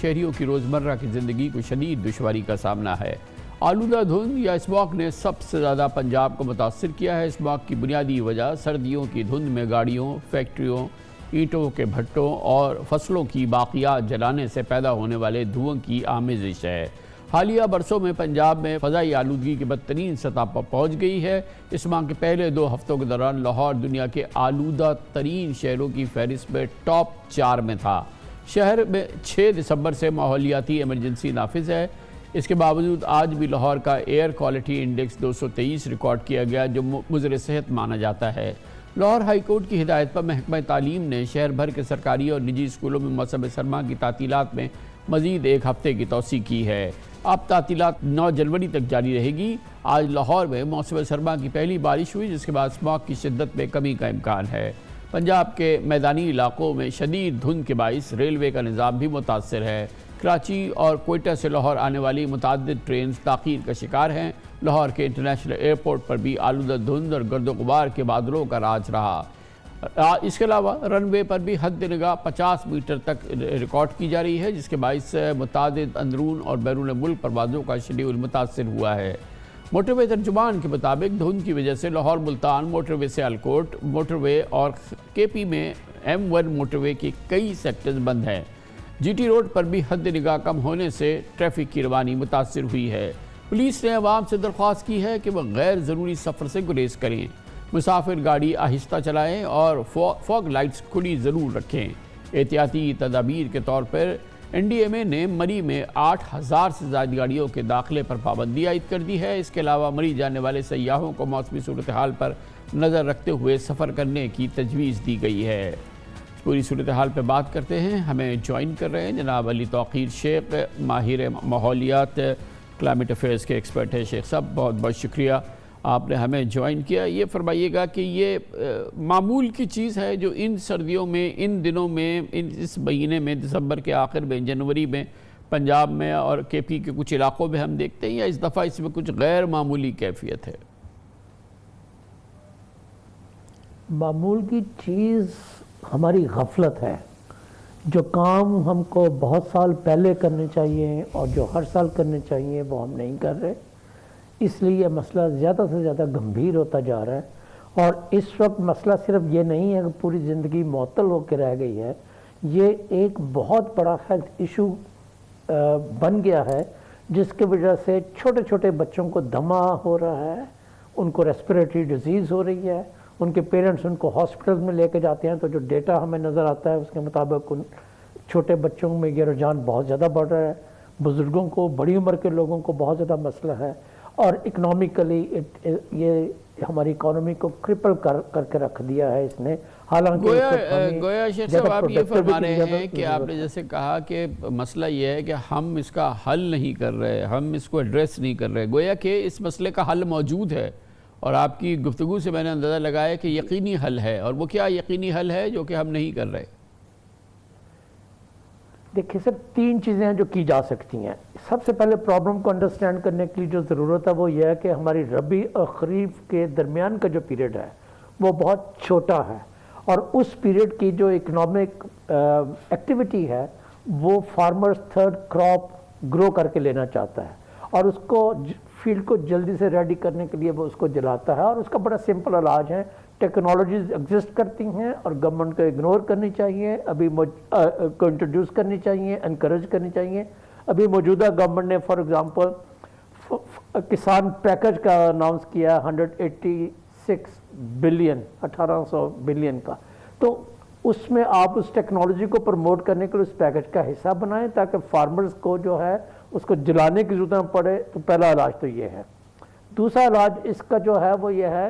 شہریوں کی روزمرہ کی زندگی کو شدید دشواری کا سامنا ہے۔ آلودہ دھند یا اسموگ نے سب سے زیادہ پنجاب کو متاثر کیا ہے۔ اسموگ کی بنیادی وجہ سردیوں کی دھند میں گاڑیوں، فیکٹریوں، اینٹوں کے بھٹوں اور فصلوں کی باقیات جلانے سے پیدا ہونے والے دھواں کی آمیزش ہے۔ حالیہ برسوں میں پنجاب میں فضائی آلودگی کی بدترین سطح پر پہنچ گئی ہے۔ اس ماہ کے پہلے 2 ہفتوں کے دوران لاہور دنیا کے آلودہ ترین شہروں کی فہرست میں ٹاپ 4 میں تھا۔ شہر میں 6 دسمبر سے ماحولیاتی ایمرجنسی نافذ ہے۔ اس کے باوجود آج بھی لاہور کا ایئر کوالٹی انڈیکس 223 ریکارڈ کیا گیا، جو مضر صحت مانا جاتا ہے۔ لاہور ہائی کورٹ کی ہدایت پر محکمہ تعلیم نے شہر بھر کے سرکاری اور نجی اسکولوں میں موسم سرما کی تعطیلات میں مزید 1 ہفتے کی توسیع کی ہے۔ اب تعطیلات 9 جنوری تک جاری رہے گی۔ آج لاہور میں موسم سرما کی پہلی بارش ہوئی، جس کے بعد اسموگ کی شدت میں کمی کا امکان ہے۔ پنجاب کے میدانی علاقوں میں شدید دھند کے باعث ریلوے کا نظام بھی متاثر ہے۔ کراچی اور کوئٹہ سے لاہور آنے والی متعدد ٹرینز تاخیر کا شکار ہیں۔ لاہور کے انٹرنیشنل ایئرپورٹ پر بھی آلودہ دھند اور گرد و غبار کے بادلوں کا راج رہا۔ اس کے علاوہ رن وے پر بھی حد نگاہ 50 میٹر تک ریکارڈ کی جا رہی ہے، جس کے باعث متعدد اندرون اور بیرون ملک پروازوں کا شیڈول متاثر ہوا ہے۔ موٹر وے ترجمان کے مطابق دھند کی وجہ سے لاہور ملتان موٹر وے سیالکوٹ موٹر وے اور کے پی میں M1 موٹر وے کے کئی سیکٹرز بند ہیں۔ جی ٹی روڈ پر بھی حد نگاہ کم ہونے سے ٹریفک کی روانی متاثر ہوئی ہے۔ پولیس نے عوام سے درخواست کی ہے کہ وہ غیر ضروری سفر سے گریز کریں، مسافر گاڑی آہستہ چلائیں اور فوگ لائٹس کھلی ضرور رکھیں۔ احتیاطی تدابیر کے طور پر NDMA نے مری میں 8000 سے زائد گاڑیوں کے داخلے پر پابندی عائد کر دی ہے۔ اس کے علاوہ مری جانے والے سیاحوں کو موسمی صورتحال پر نظر رکھتے ہوئے سفر کرنے کی تجویز دی گئی ہے۔ پوری صورتحال پہ بات کرتے ہیں، ہمیں جوائن کر رہے ہیں جناب علی توقیر شیخ، ماہر ماحولیات، کلائمیٹ افیئرز کے ایکسپرٹ ہیں۔ شیخ صاحب بہت بہت شکریہ آپ نے ہمیں جوائن کیا۔ یہ فرمائیے گا کہ یہ معمول کی چیز ہے جو ان سردیوں میں، ان دنوں میں، اس مہینے میں، دسمبر کے آخر میں، جنوری میں پنجاب میں اور کے پی کے کچھ علاقوں میں ہم دیکھتے ہیں، یا اس دفعہ اس میں کچھ غیر معمولی کیفیت ہے؟ معمول کی چیز ہماری غفلت ہے۔ جو کام ہم کو بہت سال پہلے کرنے چاہیے اور جو ہر سال کرنے چاہیے وہ ہم نہیں کر رہے، اس لیے یہ مسئلہ زیادہ سے زیادہ گمبھیر ہوتا جا رہا ہے۔ اور اس وقت مسئلہ صرف یہ نہیں ہے کہ پوری زندگی معطل ہو کے رہ گئی ہے، یہ ایک بہت بڑا ہیلتھ ایشو بن گیا ہے، جس کی وجہ سے چھوٹے چھوٹے بچوں کو دمہ ہو رہا ہے، ان کو ریسپریٹری ڈیزیز ہو رہی ہے، ان کے پیرنٹس ان کو ہاسپٹل میں لے کے جاتے ہیں، تو جو ڈیٹا ہمیں نظر آتا ہے اس کے مطابق ان چھوٹے بچوں میں یہ رجحان بہت زیادہ بڑھ رہا ہے۔ بزرگوں کو، بڑی عمر کے لوگوں کو بہت زیادہ مسئلہ ہے، اور اکنامکلی یہ ہماری اکانومی کو کرپل کر کے رکھ دیا ہے اس نے۔ حالانکہ گویا شیخ صاحب آپ یہ فرما رہے ہیں کہ آپ نے جیسے کہا کہ مسئلہ یہ ہے کہ ہم اس کا حل نہیں کر رہے، ہم اس کو ایڈریس نہیں کر رہے، گویا کہ اس مسئلے کا حل موجود ہے، اور آپ کی گفتگو سے میں نے اندازہ لگایا کہ یقینی حل ہے۔ اور وہ کیا یقینی حل ہے جو کہ ہم نہیں کر رہے؟ دیکھیں سر، 3 چیزیں ہیں جو کی جا سکتی ہیں۔ سب سے پہلے پرابلم کو انڈرسٹینڈ کرنے کے لیے جو ضرورت ہے وہ یہ ہے کہ ہماری ربی اور خریف کے درمیان کا جو پیریڈ ہے وہ بہت چھوٹا ہے، اور اس پیریڈ کی جو اکنامک ایکٹیویٹی ہے وہ فارمرز 3rd کراپ گرو کر کے لینا چاہتا ہے، اور اس کو فیلڈ کو جلدی سے ریڈی کرنے کے لیے وہ اس کو جلاتا ہے۔ اور اس کا بڑا سمپل علاج ہے، ٹیکنالوجیز ایگزسٹ کرتی ہیں اور گورنمنٹ کو اگنور کرنی چاہیے، ابھی کو انٹروڈیوس کرنی چاہیے، انکریج کرنی چاہیے۔ ابھی موجودہ گورنمنٹ نے فار ایگزامپل کسان پیکج کا اناؤنس کیا 186 بلین، 1800 بلین کا، تو اس میں آپ اس ٹیکنالوجی کو پروموٹ کرنے کے لیے اس پیکج کا حصہ بنائیں تاکہ فارمرز کو جو ہے اس کو جلانے کی ضرورت نہ پڑے۔ تو پہلا علاج تو یہ ہے۔ دوسرا علاج اس کا جو ہے وہ یہ ہے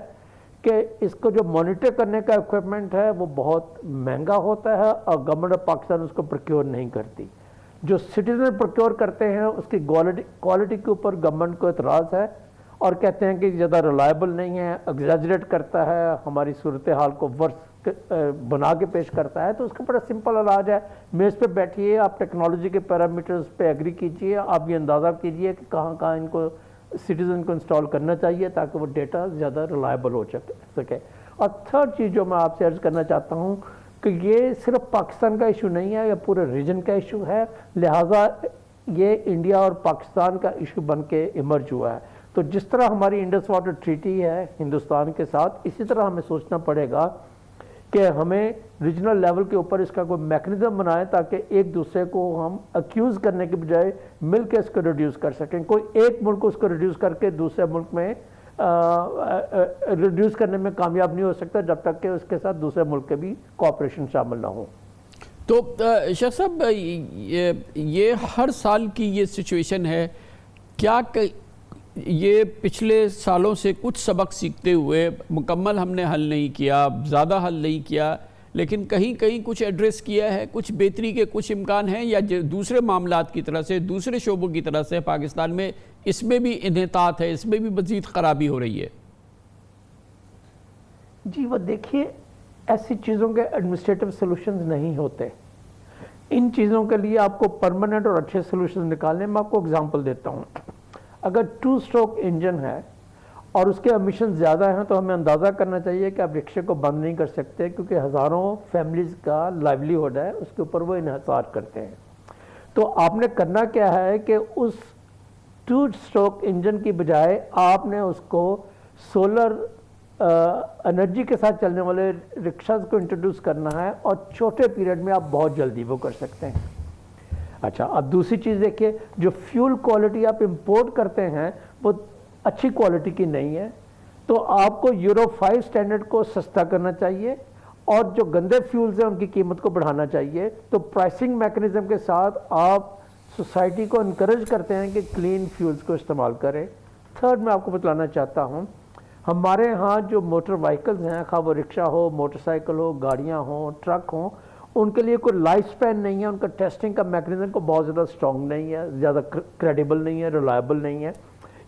کہ اس کو جو مانیٹر کرنے کا ایکوپمنٹ ہے وہ بہت مہنگا ہوتا ہے، اور گورنمنٹ آف پاکستان اس کو پروکیور نہیں کرتی۔ جو سٹیزن پروکیور کرتے ہیں اس کی کوالٹی کے اوپر گورنمنٹ کو اعتراض ہے، اور کہتے ہیں کہ زیادہ ریلائبل نہیں ہے، ایگزیجریٹ کرتا ہے، ہماری صورتحال کو ورس بنا کے پیش کرتا ہے۔ تو اس کا بڑا سمپل علاج ہے، میز پہ بیٹھیے، آپ ٹیکنالوجی کے پیرامیٹرز پہ ایگری کیجئے، آپ یہ اندازہ کیجئے کہ کہاں کہاں ان کو سٹیزن کو انسٹال کرنا چاہیے تاکہ وہ ڈیٹا زیادہ ریلائبل ہو سکے۔ اور 3rd چیز جو میں آپ سے عرض کرنا چاہتا ہوں کہ یہ صرف پاکستان کا ایشو نہیں ہے، یہ پورے ریجن کا ایشو ہے، لہٰذا یہ انڈیا اور پاکستان کا ایشو بن کے ایمرج ہوا ہے۔ تو جس طرح ہماری انڈس واٹر ٹریٹی ہے ہندوستان کے ساتھ، اسی طرح ہمیں سوچنا پڑے گا کہ ہمیں ریجنل لیول کے اوپر اس کا کوئی میکنزم بنائیں تاکہ ایک دوسرے کو ہم اکیوز کرنے کے بجائے مل کے اس کو ریڈیوس کر سکیں۔ کوئی ایک ملک کو اس کو ریڈیوس کر کے دوسرے ملک میں ریڈیوس کرنے میں کامیاب نہیں ہو سکتا جب تک کہ اس کے ساتھ دوسرے ملک کے بھی کوآپریشن شامل نہ ہوں۔ تو شیخ صاحب، یہ ہر سال کی یہ سچویشن ہے، کیا یہ پچھلے سالوں سے کچھ سبق سیکھتے ہوئے مکمل ہم نے حل نہیں کیا، زیادہ حل نہیں کیا، لیکن کہیں کہیں کچھ ایڈریس کیا ہے، کچھ بہتری کے کچھ امکان ہیں، یا دوسرے معاملات کی طرح سے، دوسرے شعبوں کی طرح سے پاکستان میں اس میں بھی انحطاط ہے، اس میں بھی مزید خرابی ہو رہی ہے؟ جی وہ دیکھیے، ایسی چیزوں کے ایڈمنسٹریٹو سلوشنز نہیں ہوتے۔ ان چیزوں کے لیے آپ کو پرماننٹ اور اچھے سلوشنز نکالنے میں آپ کو اگزامپل دیتا ہوں۔ اگر 2 اسٹروک انجن ہے اور اس کے امیشن زیادہ ہیں تو ہمیں اندازہ کرنا چاہیے کہ آپ رکشے کو بند نہیں کر سکتے، کیونکہ ہزاروں فیملیز کا لائیولیہڈ ہے، اس کے اوپر وہ انحصار کرتے ہیں۔ تو آپ نے کرنا کیا ہے کہ اس 2 اسٹروک انجن کی بجائے آپ نے اس کو سولر انرجی کے ساتھ چلنے والے رکشاز کو انٹروڈیوس کرنا ہے، اور چھوٹے پیریڈ میں آپ بہت جلدی وہ کر سکتے ہیں۔ اچھا، اب دوسری چیز دیکھیے، جو فیول کوالٹی آپ امپورٹ کرتے ہیں وہ اچھی کوالٹی کی نہیں ہے، تو آپ کو یورو 5 سٹینڈرڈ کو سستا کرنا چاہیے، اور جو گندے فیولز ہیں ان کی قیمت کو بڑھانا چاہیے۔ تو پرائسنگ میکنزم کے ساتھ آپ سوسائٹی کو انکریج کرتے ہیں کہ کلین فیولز کو استعمال کریں۔ تھرڈ میں آپ کو بتلانا چاہتا ہوں، ہمارے ہاں جو موٹر وہیکلز ہیں، خواہ وہ رکشہ ہو، موٹر سائیکل ہو، گاڑیاں ہوں، ٹرک ہوں، ان کے لیے کوئی لائف سپین نہیں ہے، ان کا ٹیسٹنگ کا میکنزم کو بہت زیادہ اسٹرانگ نہیں ہے، زیادہ کریڈیبل نہیں ہے، ریلائبل نہیں ہے۔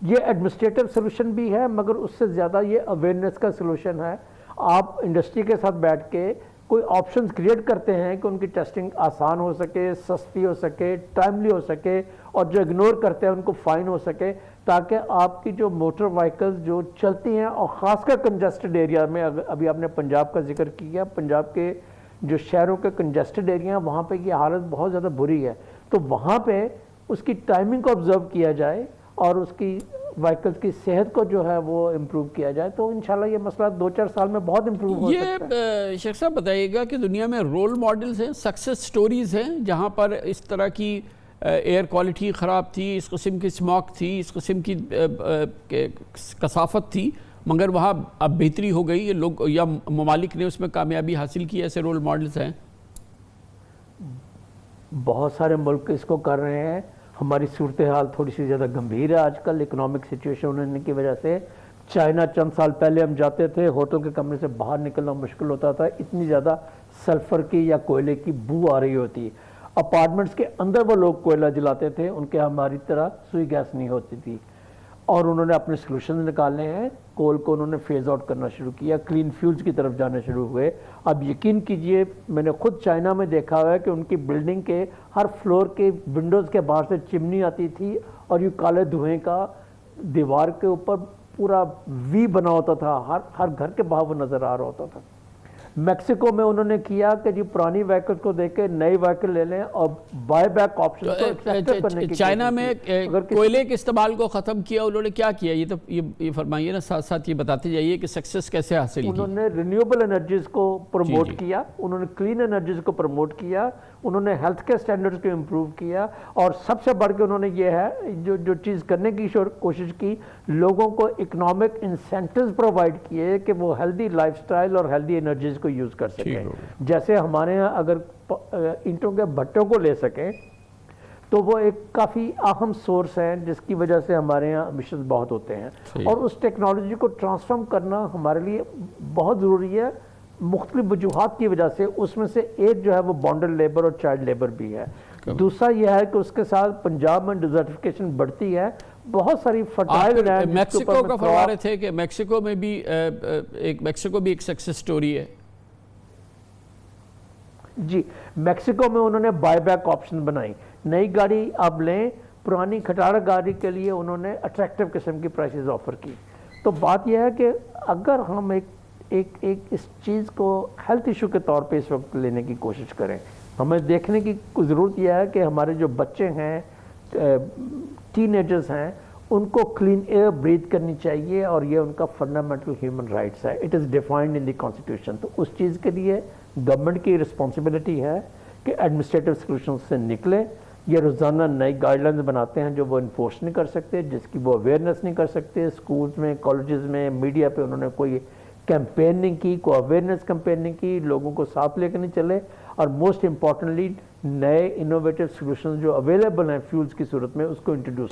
یہ ایڈمنسٹریٹو سلوشن بھی ہے، مگر اس سے زیادہ یہ اویئرنیس کا سلوشن ہے۔ آپ انڈسٹری کے ساتھ بیٹھ کے کوئی آپشنز کریٹ کرتے ہیں کہ ان کی ٹیسٹنگ آسان ہو سکے، سستی ہو سکے، ٹائملی ہو سکے، اور جو اگنور کرتے ہیں ان کو فائن ہو سکے، تاکہ آپ کی جو موٹر وہیکلز جو چلتی ہیں، اور خاص کر کنجسٹڈ ایریا میں، ابھی آپ نے پنجاب کا ذکر کیا، پنجاب کے جو شہروں کے کنجسٹڈ ایریا ہیں وہاں پہ یہ حالت بہت زیادہ بری ہے، تو وہاں پہ اس کی ٹائمنگ کو آبزرو کیا جائے اور اس کی وہیکلز کی صحت کو جو ہے وہ امپروو کیا جائے، تو انشاءاللہ یہ مسئلہ 2-4 سال میں بہت امپروو ہو سکتا ہے۔ یہ شیخ صاحب بتائیے گا کہ دنیا میں رول ماڈلز ہیں، سکسیس سٹوریز ہیں جہاں پر اس طرح کی ایئر کوالٹی خراب تھی، اس قسم کی اسموک تھی، اس قسم کی کثافت تھی، مگر وہاں اب بہتری ہو گئی، لوگ یا ممالک نے اس میں کامیابی حاصل کی، ایسے رول ماڈلز ہیں؟ بہت سارے ملک اس کو کر رہے ہیں۔ ہماری صورتحال تھوڑی سی زیادہ گمبھیر ہے آج کل اکنامک سچویشن ہونے کی وجہ سے۔ چائنا چند سال پہلے ہم جاتے تھے، ہوٹل کے کمرے سے باہر نکلنا مشکل ہوتا تھا، اتنی زیادہ سلفر کی یا کوئلے کی بو آ رہی ہوتی۔ اپارٹمنٹس کے اندر وہ لوگ کوئلہ جلاتے تھے، ان کے ہماری طرح سوئی گیس نہیں ہوتی تھی، اور انہوں نے اپنے سلوشنز نکالے ہیں، کول کو انہوں نے فیز آؤٹ کرنا شروع کیا، کلین فیولز کی طرف جانا شروع ہوئے۔ اب یقین کیجئے، میں نے خود چائنا میں دیکھا ہوا ہے کہ ان کی بلڈنگ کے ہر فلور کے ونڈوز کے باہر سے چمنی آتی تھی، اور یہ کالے دھوئیں کا دیوار کے اوپر پورا وی بنا ہوتا تھا، ہر گھر کے باہر وہ نظر آ رہا ہوتا تھا۔ میکسیکو میں انہوں نے کیا کہ جی پرانی وہیکل کو دیکھ کے نئی وہیکل لے لیں اور بائی بیک آپشن کو ایکسیپٹ کرنے کی۔ چائنا میں کوئلے کے استعمال کو ختم کیا، انہوں نے کیا کیا؟ یہ تو یہ فرمائیے نا، ساتھ ساتھ یہ بتاتے جائیے کہ سکسیس کیسے حاصل کی۔ انہوں نے رینیوبل انرجیز کو پروموٹ کیا، انہوں نے کلین انرجیز کو پروموٹ کیا، انہوں نے ہیلتھ کیئر سٹینڈرڈز کو امپروو کیا، اور سب سے بڑھ کے انہوں نے یہ ہے جو چیز کرنے کی کوشش کی، لوگوں کو اکنامک انسینٹیوز پرووائڈ کیے کہ وہ ہیلدی لائف سٹائل اور ہیلدی انرجیز کو یوز کر سکیں۔ جیسے ہمارے ہاں اگر اینٹوں کے بھٹوں کو لے سکیں تو وہ ایک کافی اہم سورس ہے جس کی وجہ سے ہمارے ہاں ایمیشنز بہت ہوتے ہیں، اور اس ٹیکنالوجی کو ٹرانسفارم کرنا ہمارے لیے بہت ضروری ہے مختلف وجوہات کی وجہ سے۔ اس میں سے ایک جو ہے وہ بانڈڈ لیبر اور چائلڈ لیبر بھی ہے، دوسرا یہ ہے کہ اس کے ساتھ پنجاب میں ڈیزرٹیفیکیشن بڑھتی ہے، بہت ساری فرٹائل لینڈ۔ میکسیکو کا فرما رہے تھے کہ میکسیکو بھی ایک سکسیس سٹوری ہے۔ جی، میکسیکو میں انہوں نے بائی بیک آپشن بنائی، نئی گاڑی آپ لیں، پرانی کھٹارہ گاڑی کے لیے انہوں نے اٹریکٹیو قسم کی پرائسز آفر کی۔ تو بات یہ ہے کہ اگر ہم ایک ایک اس چیز کو ہیلتھ ایشو کے طور پہ اس وقت لینے کی کوشش کریں. ہمیں دیکھنے کی ضرورت یہ ہے کہ ہمارے جو بچے ہیں ٹین ایجرز ہیں ان کو کلین ایئر بریتھ کرنی چاہیے اور یہ ان کا فنڈامنٹل ہیومن رائٹس ہے. It is defined in the constitution. تو اس چیز کے لیے گورنمنٹ کی رسپانسبلٹی ہے کہ ایڈمنسٹریٹو سولوشن سے نکلے. یہ روزانہ نئی گائیڈ لائنز بناتے ہیں جو وہ انفورس نہیں کر سکتے, جس کی وہ اویئرنیس نہیں کر سکتے. اسکولز میں, کالجز میں, میڈیا پہ انہوں نے کوئی کیمپین نہیں کی, کوئی اویئرنیس کیمپین نہیں کی, لوگوں کو ساتھ لے کے نہیں چلے. اور موسٹ امپورٹنٹلی نئے انوویٹو سولوشنز جو اویلیبل ہیں فیولز کی صورت میں اس کو انٹروڈیوس